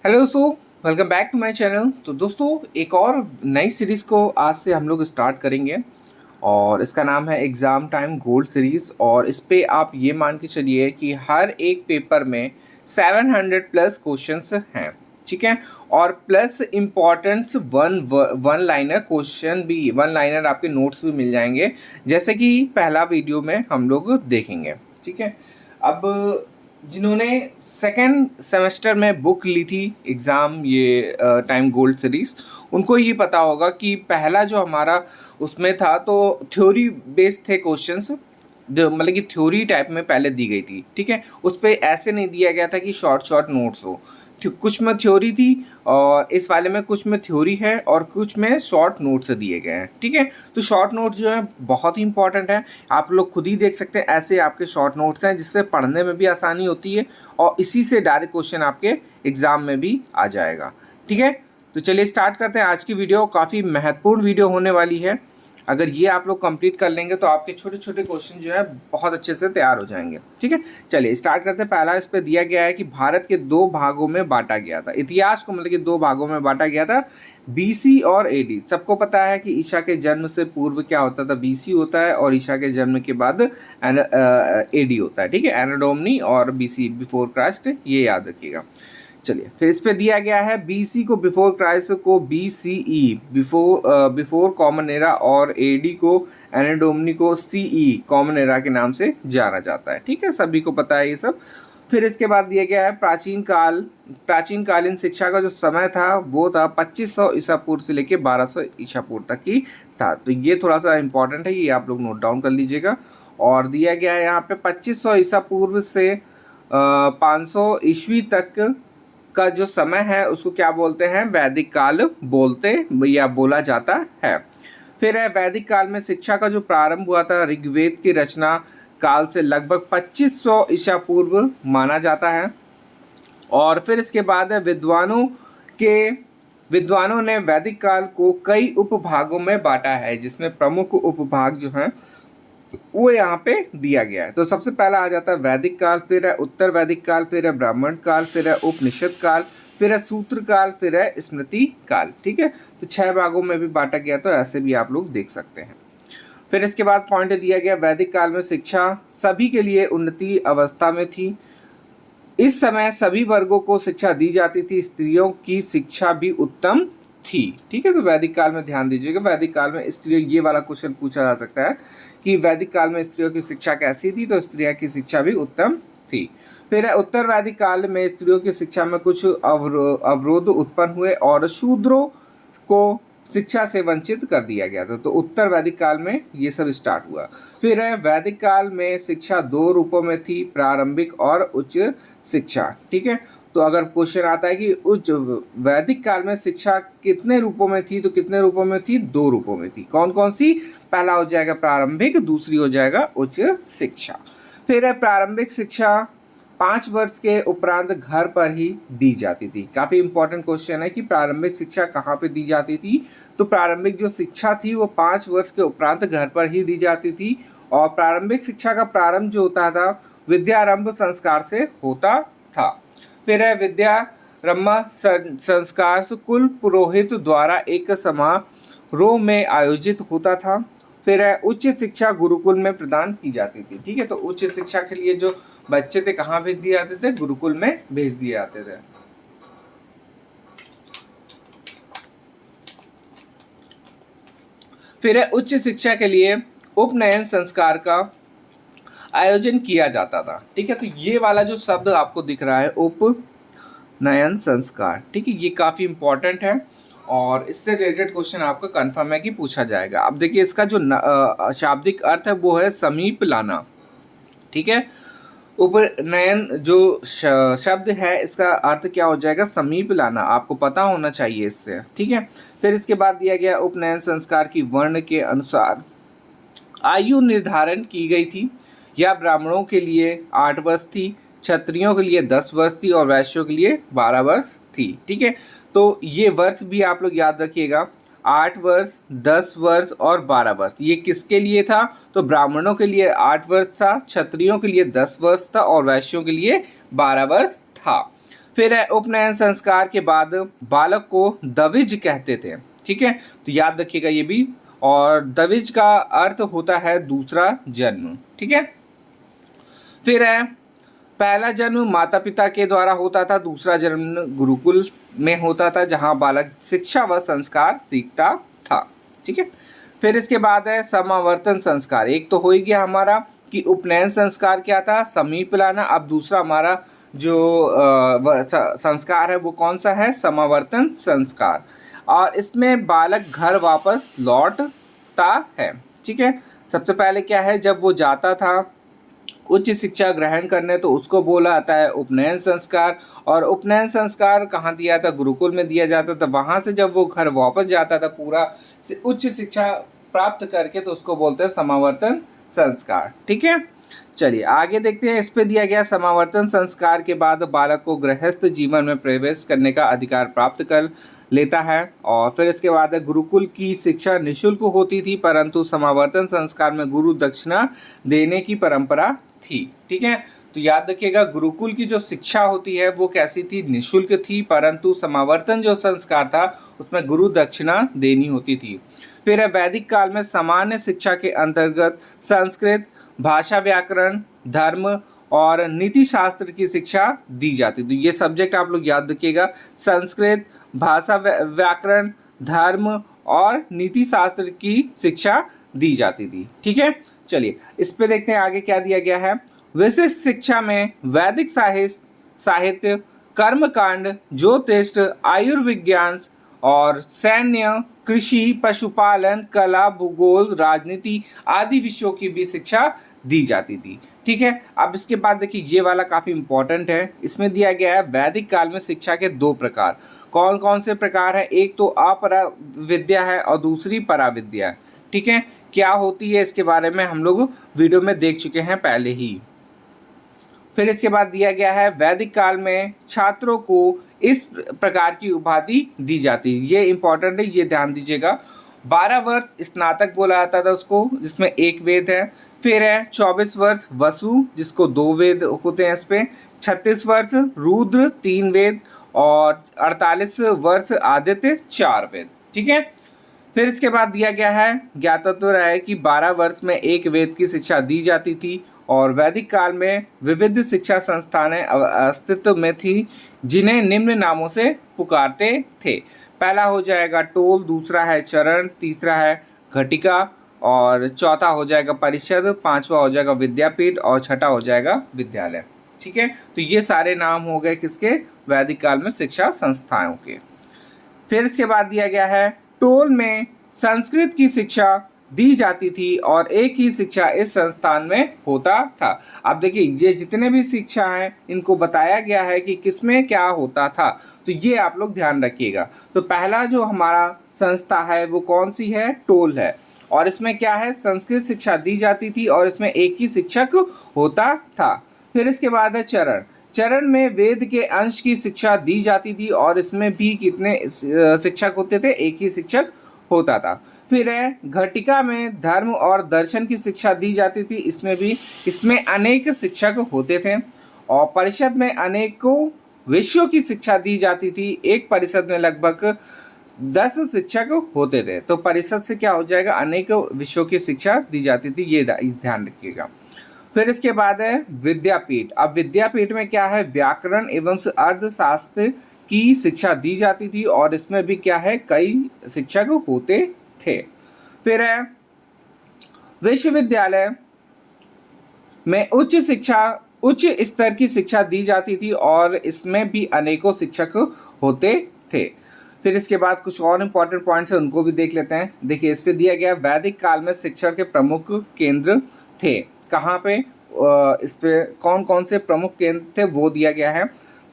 Hello दोस्तों, welcome back to my channel. तो दोस्तों, एक और नई सीरीज़ को आज से हम लोग स्टार्ट करेंगे और इसका नाम है एग्ज़ाम टाइम गोल्ड सीरीज़। और इस पे आप ये मान के चलिए कि हर एक पेपर में 700 प्लस क्वेश्चंस हैं, ठीक है। और प्लस इम्पॉर्टेंट्स वन लाइनर क्वेश्चन भी, वन लाइनर आपके नोट्स भी मिल जाएंगे, जैसे कि पहला वीडियो में हम लोग देखेंगे, ठीक है। अब जिन्होंने सेकेंड सेमेस्टर में बुक ली थी एग्ज़ाम ये टाइम गोल्ड सीरीज़, उनको ये पता होगा कि पहला जो हमारा उसमें था तो थ्योरी बेस्ड थे क्वेश्चंस, जो मतलब कि थ्योरी टाइप में पहले दी गई थी, ठीक है। उस पर ऐसे नहीं दिया गया था कि शॉर्ट शॉर्ट नोट्स हो, कुछ में थ्योरी थी और इस वाले में कुछ में थ्योरी है और कुछ में शॉर्ट नोट्स दिए गए हैं, ठीक है। तो शॉर्ट नोट्स जो है बहुत ही इंपॉर्टेंट है, आप लोग खुद ही देख सकते हैं ऐसे आपके शॉर्ट नोट्स हैं जिससे पढ़ने में भी आसानी होती है और इसी से डायरेक्ट क्वेश्चन आपके एग्जाम में भी आ जाएगा, ठीक है। तो चलिए स्टार्ट करते हैं आज की वीडियो। काफ़ी महत्वपूर्ण वीडियो होने वाली है। अगर ये आप लोग कंप्लीट कर लेंगे तो आपके छोटे छोटे क्वेश्चन जो है बहुत अच्छे से तैयार हो जाएंगे, ठीक है। चलिए स्टार्ट करते हैं। पहला इस पे दिया गया है कि भारत के दो भागों में बांटा गया था, इतिहास को मतलब कि दो भागों में बांटा गया था, बीसी और एडी। सबको पता है कि ईसा के जन्म से पूर्व क्या होता था, बीसी होता है, और ईसा के जन्म के बाद एडी होता है, ठीक है। एनो डोमिनी और बीसी, बिफोर क्राइस्ट, ये याद रखिएगा। चलिए फिर इस पे दिया गया है बीसी को, बिफोर क्राइस्ट को बीसीई, बिफोर कॉमन एरा, और एडी को, एनो डोमिनी को सीई, कॉमन एरा के नाम से जाना जाता है, ठीक है। सभी को पता है ये सब। फिर इसके बाद दिया गया है प्राचीन कालीन शिक्षा का जो समय था वो था 2500 ईसा पूर्व से लेके 1200 ईसा पूर्व तक की था। तो ये थोड़ा सा इंपॉर्टेंट है, ये आप लोग नोट डाउन कर लीजिएगा। और दिया गया है यहाँ पे 2500 ईसा पूर्व से 500 ईस्वी तक का जो समय है उसको क्या बोलते हैं, वैदिक काल बोलते या बोला जाता है। फिर है वैदिक काल में शिक्षा का जो प्रारंभ हुआ था ऋग्वेद की रचना काल से लगभग 2500 ईसा पूर्व माना जाता है। और फिर इसके बाद है विद्वानों ने वैदिक काल को कई उपभागों में बांटा है, जिसमें प्रमुख उपभाग जो हैं वो यहाँ पे दिया गया है। तो सबसे पहला आ जाता है वैदिक काल, फिर है उत्तर वैदिक काल, फिर है ब्राह्मण काल, फिर है उपनिषद काल, फिर है सूत्र काल, फिर है स्मृति काल, ठीक है। तो 6 भागों में भी बांटा गया, तो ऐसे भी आप लोग देख सकते हैं। फिर इसके बाद पॉइंट दिया गया वैदिक काल में शिक्षा सभी के लिए उन्नति अवस्था में थी। इस समय सभी वर्गों को शिक्षा दी जाती थी, स्त्रियों की शिक्षा भी उत्तम थी, ठीक है। तो वैदिक काल में ध्यान दीजिएगा, वैदिक काल में स्त्रियों, ये वाला क्वेश्चन पूछा जा सकता है कि वैदिक काल में स्त्रियों की शिक्षा कैसी थी, तो स्त्रियों की शिक्षा भी उत्तम थी। फिर उत्तर वैदिक काल में स्त्रियों की शिक्षा में कुछ अवरोध उत्पन्न हुए और शूद्रों को शिक्षा से वंचित कर दिया गया था। तो उत्तर वैदिक काल में ये सब स्टार्ट हुआ। फिर है वैदिक काल में शिक्षा 2 रूपों में थी, प्रारंभिक और उच्च शिक्षा, ठीक है। तो अगर क्वेश्चन आता है कि उच्च वैदिक काल में शिक्षा कितने रूपों में थी, तो कितने रूपों में थी, 2 रूपों में थी। कौन कौन सी, पहला हो जाएगा प्रारंभिक, दूसरी हो जाएगा उच्च शिक्षा। फिर है प्रारंभिक शिक्षा 5 वर्ष के उपरांत घर पर ही दी जाती थी। काफ़ी इंपॉर्टेंट क्वेश्चन है कि प्रारंभिक शिक्षा कहाँ पे दी जाती थी। तो प्रारंभिक जो शिक्षा थी वो 5 वर्ष के उपरांत घर पर ही दी जाती थी। और प्रारंभिक शिक्षा का प्रारंभ जो होता था विद्यारंभ संस्कार से होता था। फिर है विद्यारंभ संस्कार कुल पुरोहित द्वारा एक समारोह में आयोजित होता था। फिर है उच्च शिक्षा गुरुकुल में प्रदान की जाती थी, ठीक है। तो उच्च शिक्षा के लिए जो बच्चे थे कहाँ भेज दिए जाते थे, गुरुकुल में भेज दिए जाते थे। फिर है उच्च शिक्षा के लिए उपनयन संस्कार का आयोजन किया जाता था, ठीक है। तो ये वाला जो शब्द आपको दिख रहा है उपनयन संस्कार, ठीक है, ये काफी इंपॉर्टेंट है और इससे रिलेटेड क्वेश्चन आपका कंफर्म है कि पूछा जाएगा। अब देखिए इसका जो शाब्दिक अर्थ है वो है समीप लाना, ठीक है। उपनयन जो शब्द है इसका अर्थ क्या हो जाएगा, समीप लाना, आपको पता होना चाहिए इससे, ठीक है। फिर इसके बाद दिया गया उपनयन संस्कार की वर्ण के अनुसार आयु निर्धारण की गई थी। यह ब्राह्मणों के लिए 8 वर्ष थी, क्षत्रियों के लिए 10 वर्ष थी और वैश्यों के लिए 12 वर्ष थी, ठीक है। तो ये वर्ष भी आप लोग याद रखिएगा, 8 वर्ष, 10 वर्ष और 12 वर्ष। ये किसके लिए था, तो ब्राह्मणों के लिए 8 वर्ष था, क्षत्रियों के लिए 10 वर्ष था और वैश्यों के लिए 12 वर्ष था। फिर है उपनयन संस्कार के बाद बालक को दविज कहते थे, ठीक है, तो याद रखिएगा ये भी। और दविज का अर्थ होता है दूसरा जन्म, ठीक है। फिर है पहला जन्म माता पिता के द्वारा होता था, दूसरा जन्म गुरुकुल में होता था जहां बालक शिक्षा व संस्कार सीखता था, ठीक है। फिर इसके बाद है समावर्तन संस्कार। एक तो हो ही गया हमारा कि उपनयन संस्कार क्या था, समीप लाना। अब दूसरा हमारा जो संस्कार है वो कौन सा है, समावर्तन संस्कार। और इसमें बालक घर वापस लौटता है, ठीक है। सबसे पहले क्या है, जब वो जाता था उच्च शिक्षा ग्रहण करने तो उसको बोला जाता है उपनयन संस्कार। और उपनयन संस्कार कहाँ दिया था, गुरुकुल में दिया जाता था। वहाँ से जब वो घर वापस जाता था पूरा उच्च शिक्षा प्राप्त करके तो उसको बोलते हैं समावर्तन संस्कार, ठीक है। चलिए आगे देखते हैं। इस पे दिया गया समावर्तन संस्कार के बाद बालक को गृहस्थ जीवन में प्रवेश करने का अधिकार प्राप्त कर लेता है। और फिर इसके बाद गुरुकुल की शिक्षा निःशुल्क होती थी, परंतु समावर्तन संस्कार में गुरु दक्षिणा देने की परंपरा थी, ठीक है। तो याद रखिएगा गुरुकुल की जो शिक्षा होती है वो कैसी थी, निःशुल्क थी, परंतु समावर्तन जो संस्कार था उसमें गुरु दक्षिणा देनी होती थी। फिर वैदिक काल में सामान्य शिक्षा के अंतर्गत संस्कृत भाषा, व्याकरण, धर्म और नीति शास्त्र की शिक्षा दी जाती। तो ये सब्जेक्ट आप लोग याद रखिएगा, संस्कृत भाषा, व्याकरण, धर्म और नीति शास्त्र की शिक्षा दी जाती थी, ठीक है। चलिए इस पे देखते हैं आगे क्या दिया गया है। विशिष्ट शिक्षा में वैदिक साहित्य, कर्मकांड, ज्योतिष, आयुर्विज्ञान और सैन्य, कृषि, पशुपालन, कला, भूगोल, राजनीति आदि विषयों की भी शिक्षा दी जाती थी, ठीक है। अब इसके बाद देखिए ये वाला काफी इंपॉर्टेंट है। इसमें दिया गया है वैदिक काल में शिक्षा के दो प्रकार। कौन कौन से प्रकार है, एक तो अपरा विद्या है और दूसरी पराविद्या है, ठीक है। क्या होती है इसके बारे में हम लोग वीडियो में देख चुके हैं पहले ही। फिर इसके बाद दिया गया है वैदिक काल में छात्रों को इस प्रकार की उपाधि दी जाती है। ये इंपॉर्टेंट है, ये ध्यान दीजिएगा। 12 वर्ष स्नातक बोला जाता था उसको, जिसमें एक वेद है। फिर है 24 वर्ष वसु, जिसको 2 वेद होते हैं इस पे। 36 वर्ष रुद्र, 3 वेद। और 48 वर्ष आदित्य, 4 वेद, ठीक है। फिर इसके बाद दिया गया है ज्ञातव्य है कि 12 वर्ष में एक वेद की शिक्षा दी जाती थी। और वैदिक काल में विविध शिक्षा संस्थानें अस्तित्व में थी, जिन्हें निम्न नामों से पुकारते थे। पहला हो जाएगा टोल, दूसरा है चरण, तीसरा है घटिका और चौथा हो जाएगा परिषद, पांचवा हो जाएगा विद्यापीठ और छठा हो जाएगा विद्यालय, ठीक है। तो ये सारे नाम हो गए किसके, वैदिक काल में शिक्षा संस्थाओं के। फिर इसके बाद दिया गया है टोल में संस्कृत की शिक्षा दी जाती थी और एक ही शिक्षा इस संस्थान में होता था। अब देखिए ये जितने भी शिक्षा हैं इनको बताया गया है कि किसमें क्या होता था, तो ये आप लोग ध्यान रखिएगा। तो पहला जो हमारा संस्था है वो कौन सी है, टोल है। और इसमें क्या है, संस्कृत शिक्षा दी जाती थी और इसमें एक ही शिक्षक होता था। फिर इसके बाद है चरण। चरण में वेद के अंश की शिक्षा दी जाती थी और इसमें भी कितने शिक्षक होते थे, एक ही शिक्षक होता था। फिर है घटिका में धर्म और दर्शन की शिक्षा दी जाती थी, इसमें अनेक शिक्षक होते थे। और परिषद में अनेकों विषयों की शिक्षा दी जाती थी, एक परिषद में लगभग 10 शिक्षक होते थे। तो परिषद से क्या हो जाएगा, अनेक विषयों की शिक्षा दी जाती थी, ये ध्यान रखिएगा। फिर इसके बाद है विद्यापीठ। अब विद्यापीठ में क्या है, व्याकरण एवं अर्थशास्त्र की शिक्षा दी जाती थी और इसमें भी क्या है, कई शिक्षक होते थे। फिर है विश्वविद्यालय में उच्च स्तर की शिक्षा दी जाती थी और इसमें भी अनेकों शिक्षक होते थे। फिर इसके बाद कुछ और इंपॉर्टेंट पॉइंट्स हैं, उनको भी देख लेते हैं। देखिए इस पे दिया गया वैदिक काल में शिक्षण के प्रमुख केंद्र थे। कहाँ पे, इस पे कौन कौन से प्रमुख केंद्र थे वो दिया गया है।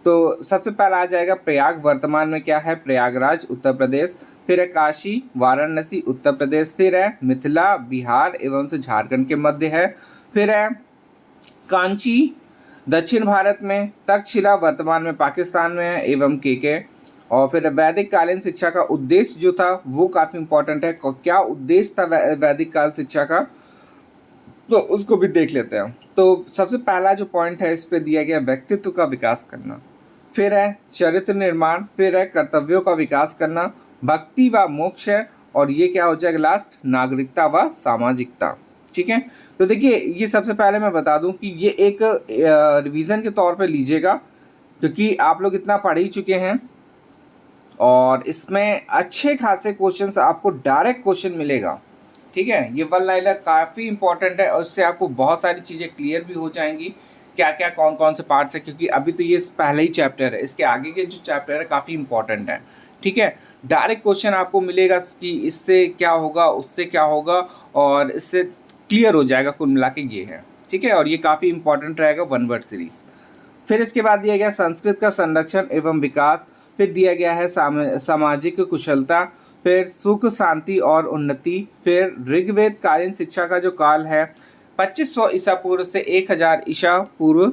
तो सबसे पहला आ जाएगा प्रयाग, वर्तमान में क्या है, प्रयागराज उत्तर प्रदेश। फिर है काशी वाराणसी उत्तर प्रदेश। फिर है मिथिला बिहार एवं से झारखंड के मध्य है। फिर है कांची दक्षिण भारत में। तक्षशिला वर्तमान में पाकिस्तान में है एवं के। और फिर वैदिक कालीन शिक्षा का उद्देश्य जो था वो काफ़ी इंपॉर्टेंट है। क्या उद्देश्य था वैदिक काल शिक्षा का, तो उसको भी देख लेते हैं। तो सबसे पहला जो पॉइंट है इस पे दिया गया व्यक्तित्व का विकास करना। फिर है चरित्र निर्माण, फिर है कर्तव्यों का विकास करना, भक्ति व मोक्ष है, और ये क्या हो जाएगा लास्ट, नागरिकता व सामाजिकता। ठीक है, तो देखिए ये सबसे पहले मैं बता दूं कि ये एक रिवीजन के तौर पे लीजिएगा, क्योंकि आप लोग इतना पढ़ ही चुके हैं और इसमें अच्छे खासे क्वेश्चंस आपको डायरेक्ट क्वेश्चन मिलेगा। ठीक है, ये वन लाइनर काफ़ी इंपॉर्टेंट है और इससे आपको बहुत सारी चीज़ें क्लियर भी हो जाएंगी, क्या क्या कौन कौन से पार्ट्स है, क्योंकि अभी तो ये पहले ही चैप्टर है, इसके आगे के जो चैप्टर है काफ़ी इंपॉर्टेंट है। ठीक है, डायरेक्ट क्वेश्चन आपको मिलेगा कि इससे क्या होगा, उससे क्या होगा, और इससे क्लियर हो जाएगा, कुल मिला के ये है। ठीक है, और ये काफ़ी इंपॉर्टेंट रहेगा वन वर्ड सीरीज। फिर इसके बाद दिया गया संस्कृत का संरक्षण एवं विकास, फिर दिया गया है सामाजिक कुशलता, फिर सुख शांति और उन्नति, फिर ऋग्वेद कालीन शिक्षा का जो काल है 2500 ईसा पूर्व से 1000 ईसा पूर्व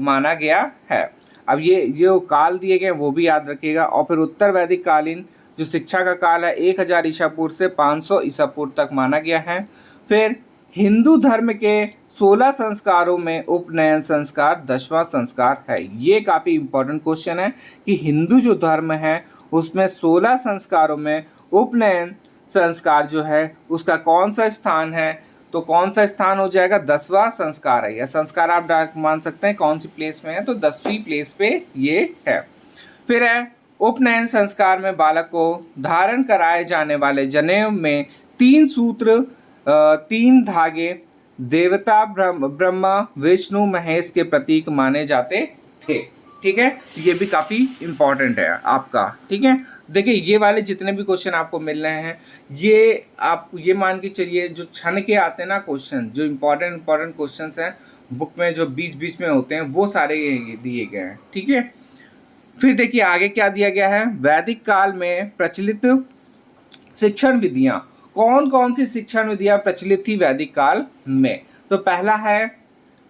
माना गया है। अब ये जो काल दिए गए वो भी याद रखिएगा। और फिर उत्तर वैदिक कालीन जो शिक्षा का काल है 1000 ईसा पूर्व से 500 ईसा पूर्व तक माना गया है। फिर हिंदू धर्म के 16 संस्कारों में उपनयन संस्कार 10वां संस्कार है। ये काफ़ी इंपॉर्टेंट क्वेश्चन है कि हिंदू जो धर्म है उसमें 16 संस्कारों में उपनयन संस्कार जो है उसका कौन सा स्थान है, तो कौन सा स्थान हो जाएगा, 10वां संस्कार है। यह संस्कार आप डायरेक्ट मान सकते हैं कौन सी प्लेस में है, तो 10वीं प्लेस पे ये है। फिर है उपनयन संस्कार में बालक को धारण कराए जाने वाले जनेऊ में 3 सूत्र 3 धागे देवता ब्रह्मा विष्णु महेश के प्रतीक माने जाते थे। ठीक है, ये भी काफ़ी इंपॉर्टेंट है आपका। ठीक है, देखिए ये वाले जितने भी क्वेश्चन आपको मिल रहे हैं ये आप ये मान के चलिए जो छन के आते हैं ना क्वेश्चन, जो इंपॉर्टेंट क्वेश्चंस हैं बुक में जो बीच बीच में होते हैं वो सारे दिए गए हैं। ठीक है, फिर देखिए आगे क्या दिया गया है, वैदिक काल में प्रचलित शिक्षण विधियां, कौन कौन सी शिक्षण विधियां प्रचलित थी वैदिक काल में, तो पहला है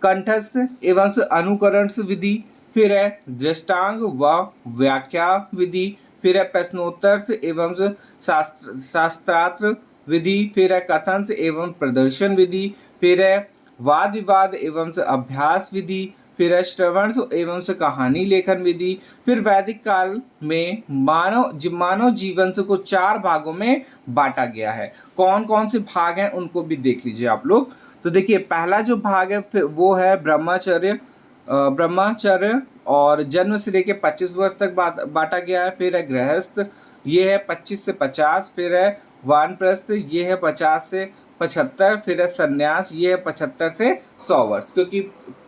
कंठस्थ एवं अनुकरण विधि, फिर है दृष्टांग व व्याख्या विधि, फिर है प्रश्नोत्तर एवं शास्त्रार्थ विधि, फिर है कथन एवं प्रदर्शन विधि, फिर है वाद विवाद एवं अभ्यास विधि, फिर है श्रवण एवं कहानी लेखन विधि। फिर वैदिक काल में मानव जीवन को 4 भागों में बांटा गया है। कौन कौन से भाग हैं उनको भी देख लीजिए आप लोग। तो देखिए पहला जो भाग है वो है ब्रह्मचर्य और जन्म से लेके 25 वर्ष तक बांटा गया है। फिर है गृहस्थ, ये है 25 से 50, फिर है वानप्रस्थ, ये है 50 से 75, फिर है संन्यास, ये है 75 से 100 वर्ष, क्योंकि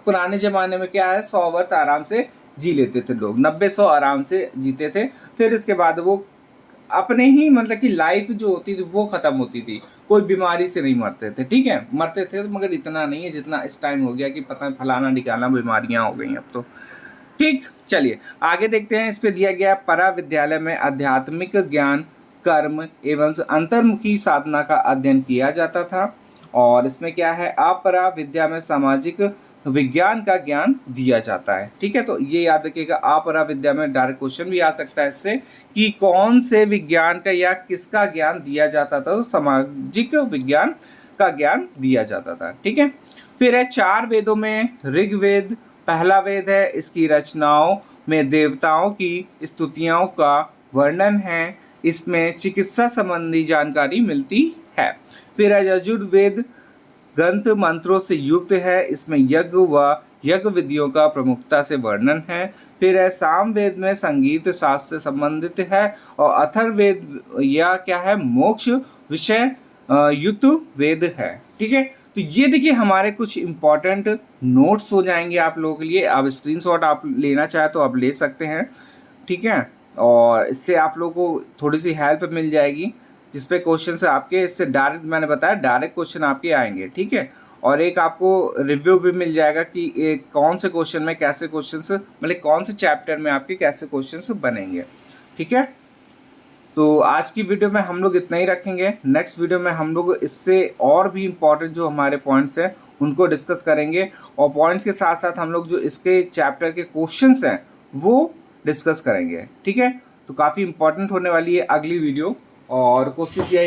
पुराने ज़माने में क्या है 100 वर्ष आराम से जी लेते थे लोग, 90-100 आराम से जीते थे। फिर इसके बाद वो अपने ही मतलब कि लाइफ जो होती थी वो ख़त्म होती थी, कोई बीमारी से नहीं मरते थे। ठीक है, मरते थे मगर इतना नहीं है जितना इस टाइम हो गया कि पता है फलाना निकालना बीमारियां हो गई अब तो। ठीक, चलिए आगे देखते हैं। इस पे दिया गया परा विद्यालय में आध्यात्मिक ज्ञान कर्म एवं अंतर्मुखी साधना का अध्ययन किया जाता था। और इसमें क्या है, अपरा विद्या में सामाजिक विज्ञान का ज्ञान दिया जाता है। ठीक है, तो ये याद रखिएगा, अपरा विद्या में डायरेक्ट क्वेश्चन भी आ सकता है इससे कि कौन से विज्ञान का या किसका ज्ञान दिया जाता था, तो सामाजिक विज्ञान का ज्ञान दिया जाता था। ठीक है, फिर है 4 वेदों में ऋग्वेद पहला वेद है, इसकी रचनाओं में देवताओं की स्तुतियों का वर्णन है, इसमें चिकित्सा संबंधी जानकारी मिलती है। फिर है यजुर्वेद ग्रंथ मंत्रों से युक्त है, इसमें यज्ञ व यज्ञ विधियों का प्रमुखता से वर्णन है। फिर है सामवेद में संगीत शास्त्र से संबंधित है, और अथर्ववेद या क्या है मोक्ष विषय युक्त वेद है। ठीक है, तो ये देखिए हमारे कुछ इंपॉर्टेंट नोट्स हो जाएंगे आप लोगों के लिए। आप स्क्रीनशॉट आप लेना चाहे तो आप ले सकते हैं। ठीक है, और इससे आप लोगों को थोड़ी सी हेल्प मिल जाएगी, जिस पे क्वेश्चन से आपके इससे डायरेक्ट मैंने बताया डायरेक्ट क्वेश्चन आपके आएंगे। ठीक है, और एक आपको रिव्यू भी मिल जाएगा कि कौन से क्वेश्चन में कैसे क्वेश्चंस मतलब कौन से चैप्टर में आपके कैसे क्वेश्चंस बनेंगे। ठीक है, तो आज की वीडियो में हम लोग इतना ही रखेंगे। नेक्स्ट वीडियो में हम लोग इससे और भी इम्पोर्टेंट जो हमारे पॉइंट्स हैं उनको डिस्कस करेंगे, और पॉइंट्स के साथ साथ हम लोग जो इसके चैप्टर के क्वेश्चंस हैं वो डिस्कस करेंगे। ठीक है, तो काफ़ी इम्पोर्टेंट होने वाली है अगली वीडियो, और कोशिश यही